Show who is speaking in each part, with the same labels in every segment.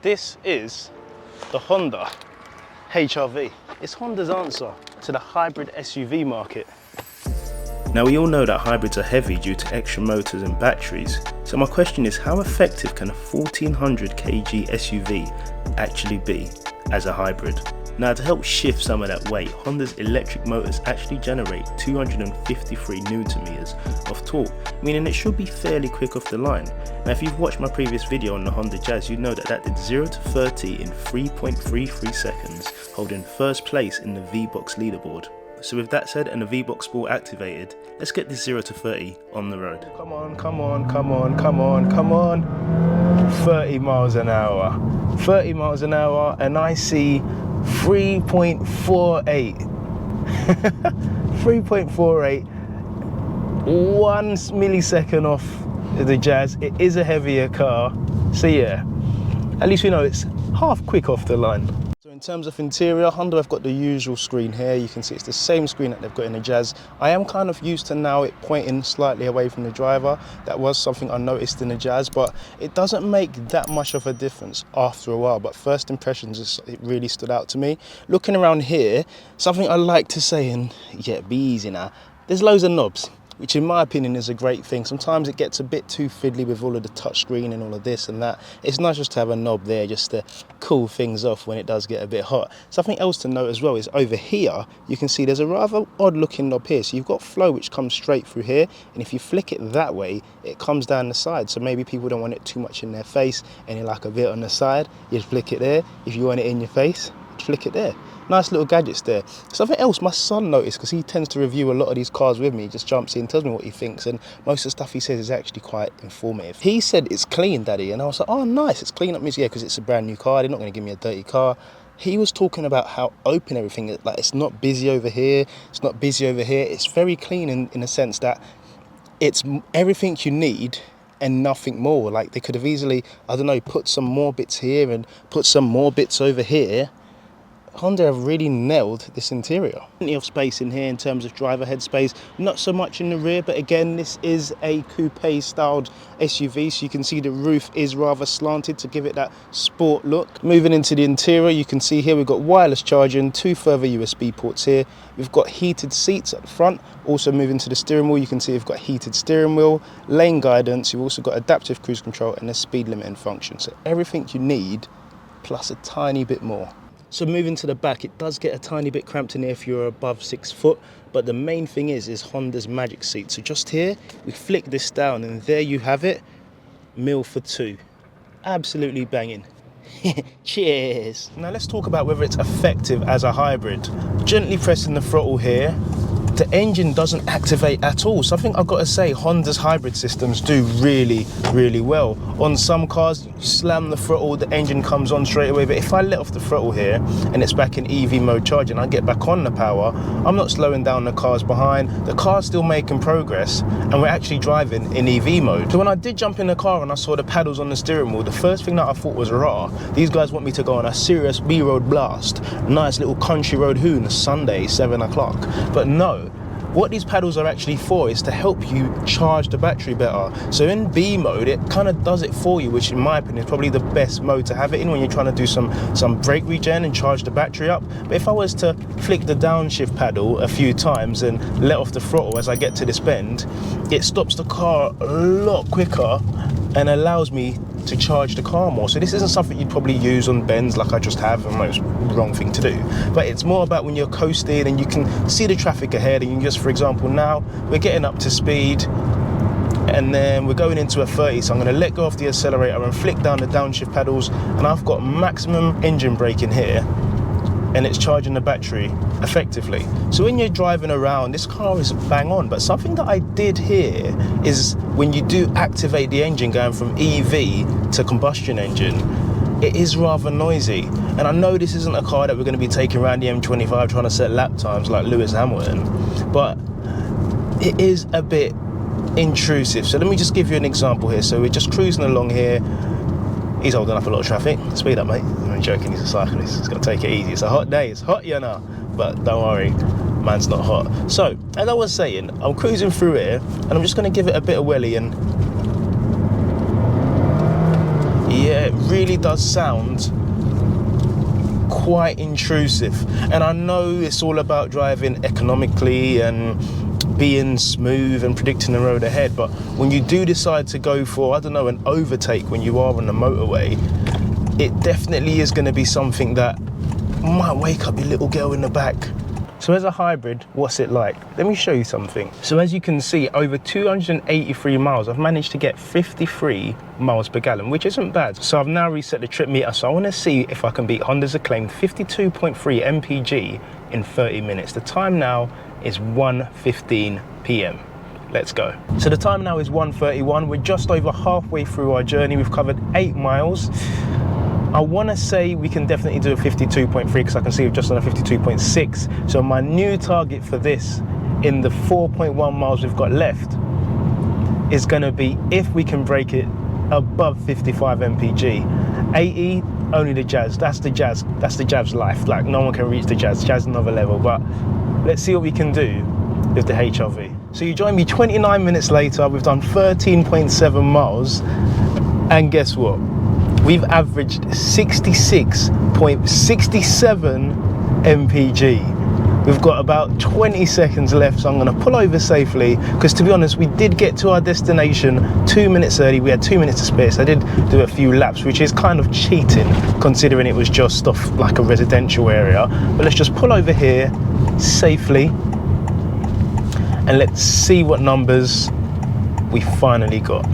Speaker 1: This is the Honda HR-V. It's Honda's answer to the hybrid SUV market. Now we all know that hybrids are heavy due to extra motors and batteries, so my question is, how effective can a 1400 kg SUV actually be as a hybrid? Now, to help shift some of that weight, Honda's electric motors actually generate 253 Nm of torque, meaning it should be fairly quick off the line. Now, if you've watched my previous video on the Honda Jazz, you know that did 0 to 30 in 3.33 seconds, holding first place in the VBox leaderboard. So with that said and the VboxSport activated, let's get this 0 to 30 on the road. Come on, come on, come on, come on, come on. 30 miles an hour. 30 miles an hour, and I see 3.48. 3.48. 1 millisecond off the Jazz. It is a heavier car. So yeah, at least we know it's half quick off the line. So in terms of interior, Honda have got the usual screen here. You can see it's the same screen that they've got in the Jazz. I am kind of used to now it pointing slightly away from the driver. That was something I noticed in the Jazz, but it doesn't make that much of a difference after a while. But first impressions, it really stood out to me. Looking around here, something I like to say, and yeah, be easy now, there's loads of knobs, which in my opinion is a great thing. Sometimes it gets a bit too fiddly with all of the touchscreen and all of this and that. It's nice just to have a knob there just to cool things off when it does get a bit hot. Something else to note as well is over here, you can see there's a rather odd looking knob here. So you've got flow which comes straight through here, and if you flick it that way, it comes down the side. So maybe people don't want it too much in their face and you like a bit on the side, you just flick it there. If you want it in your face, flick it there. Nice little gadgets there. Something else my son noticed, because he tends to review a lot of these cars with me, he just jumps in, tells me what he thinks, and most of the stuff he says is actually quite informative. He said, "It's clean, Daddy," and I was like, "Oh, nice, it's clean." Up means, yeah, because it's a brand new car, they're not going to give me a dirty car. He was talking about how open everything is, like it's not busy over here, it's not busy over here. It's very clean in a sense that it's everything you need and nothing more. Like they could have easily, I don't know, put some more bits here and put some more bits over here. Honda have really nailed this interior. Plenty of space in here in terms of driver headspace, not so much in the rear, but again, this is a coupe styled SUV, so you can see the roof is rather slanted to give it that sport look. Moving into the interior, you can see here we've got wireless charging, 2 further USB ports here. We've got heated seats at the front. Also moving to the steering wheel, you can see we've got heated steering wheel, lane guidance, you've also got adaptive cruise control and a speed limiting function. So everything you need, plus a tiny bit more. So moving to the back, it does get a tiny bit cramped in here if you're above 6 foot, but the main thing is Honda's magic seat. So just here, we flick this down and there you have it, meal for 2. Absolutely banging. Cheers. Now let's talk about whether it's effective as a hybrid. Gently pressing the throttle here, the engine doesn't activate at all. Something I've got to say, Honda's hybrid systems do really, really well. On some cars, you slam the throttle, the engine comes on straight away. But if I let off the throttle here and it's back in EV mode charging, I get back on the power, I'm not slowing down the cars behind. The car's still making progress and we're actually driving in EV mode. So when I did jump in the car and I saw the paddles on the steering wheel, the first thing that I thought was, rah, these guys want me to go on a serious B-road blast. Nice little country road hoon, Sunday, 7 o'clock. But no. What these paddles are actually for is to help you charge the battery better. So in B mode, it kind of does it for you, which in my opinion is probably the best mode to have it in when you're trying to do some brake regen and charge the battery up. But if I was to flick the downshift paddle a few times and let off the throttle as I get to this bend, it stops the car a lot quicker and allows me to charge the car more. So this isn't something you'd probably use on bends like I just have, and it's the wrong thing to do. But it's more about when you're coasting and you can see the traffic ahead and you just, for example, now we're getting up to speed and then we're going into a 30, so I'm going to let go of the accelerator and flick down the downshift pedals, and I've got maximum engine braking here and it's charging the battery effectively. So when you're driving around, this car is bang on. But something that I did hear is when you do activate the engine going from EV to combustion engine, it is rather noisy. And I know this isn't a car that we're going to be taking around the M25 trying to set lap times like Lewis Hamilton, but it is a bit intrusive. So let me just give you an example here. So we're just cruising along here. He's holding up a lot of traffic. Speed up, mate. I'm joking, he's a cyclist. He's going to take it easy. It's a hot day. It's hot, you know. But don't worry, man's not hot. So, as I was saying, I'm cruising through here, and I'm just going to give it a bit of welly and... Yeah, it really does sound quite intrusive. And I know it's all about driving economically and being smooth and predicting the road ahead, but when you do decide to go for, I don't know, an overtake when you are on the motorway, it definitely is going to be something that might wake up your little girl in the back. So as a hybrid, what's it like? Let me show you something. So as you can see, over 283 miles, I've managed to get 53 miles per gallon, which isn't bad. So I've now reset the trip meter, so I want to see if I can beat Honda's acclaimed 52.3 mpg in 30 minutes. The time now is 1:15 p.m. Let's go. So the time now is 1:31. We're just over halfway through our journey. We've covered 8 miles. I want to say we can definitely do a 52.3 because I can see we've just done a 52.6. So my new target for this in the 4.1 miles we've got left is going to be if we can break it above 55 mpg. 80, only the Jazz. That's the Jazz. That's the Jazz life. Like, no one can reach the Jazz. Jazz another level. But let's see what we can do with the HRV. So you join me 29 minutes later. We've done 13.7 miles. And guess what? We've averaged 66.67 mpg. We've got about 20 seconds left, so I'm going to pull over safely because, to be honest, we did get to our destination 2 minutes early. We had 2 minutes to spare, so I did do a few laps, which is kind of cheating considering it was just off like a residential area. But let's just pull over here safely and let's see what numbers we finally got.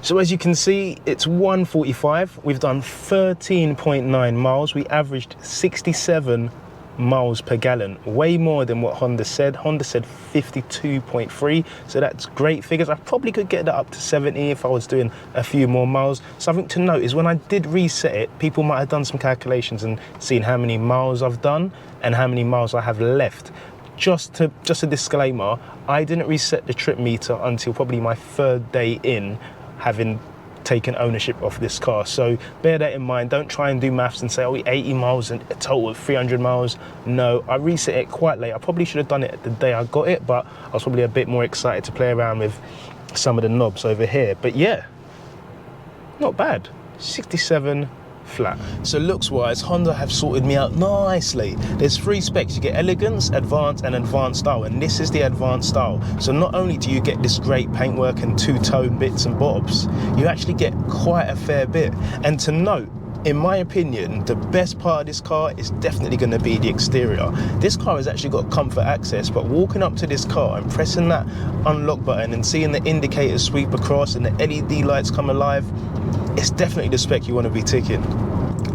Speaker 1: So as you can see, it's 1:45. We've done 13.9 miles. We averaged 67 miles per gallon, way more than what Honda said. Honda said 52.3, so that's great figures. I probably could get that up to 70 if I was doing a few more miles. Something to note is when I did reset it, people might have done some calculations and seen how many miles I've done and how many miles I have left. Just a disclaimer, I didn't reset the trip meter until probably my 3rd day in having taken ownership of this car. So bear that in mind. Don't try and do maths and say, oh, 80 miles and a total of 300 miles. No, I reset it quite late. I probably should have done it the day I got it, but I was probably a bit more excited to play around with some of the knobs over here. But yeah, not bad. 67 flat. So looks wise, Honda have sorted me out nicely. There's 3 specs. You get elegance, advanced and advanced style, and this is the advanced style. So not only do you get this great paintwork and two-tone bits and bobs, you actually get quite a fair bit. And to note, in my opinion, the best part of this car is definitely going to be the exterior. This car has actually got comfort access, but walking up to this car and pressing that unlock button and seeing the indicators sweep across and the LED lights come alive, it's definitely the spec you want to be ticking.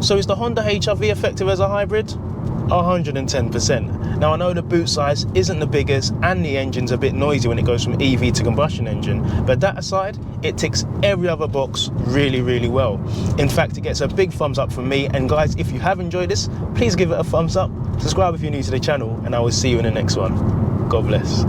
Speaker 1: So is the Honda HR-V effective as a hybrid? 110%. Now I know the boot size isn't the biggest and the engine's a bit noisy when it goes from EV to combustion engine, but that aside, it ticks every other box really, really well. In fact, it gets a big thumbs up from me, and guys, if you have enjoyed this, please give it a thumbs up, subscribe if you're new to the channel, and I will see you in the next one. God bless.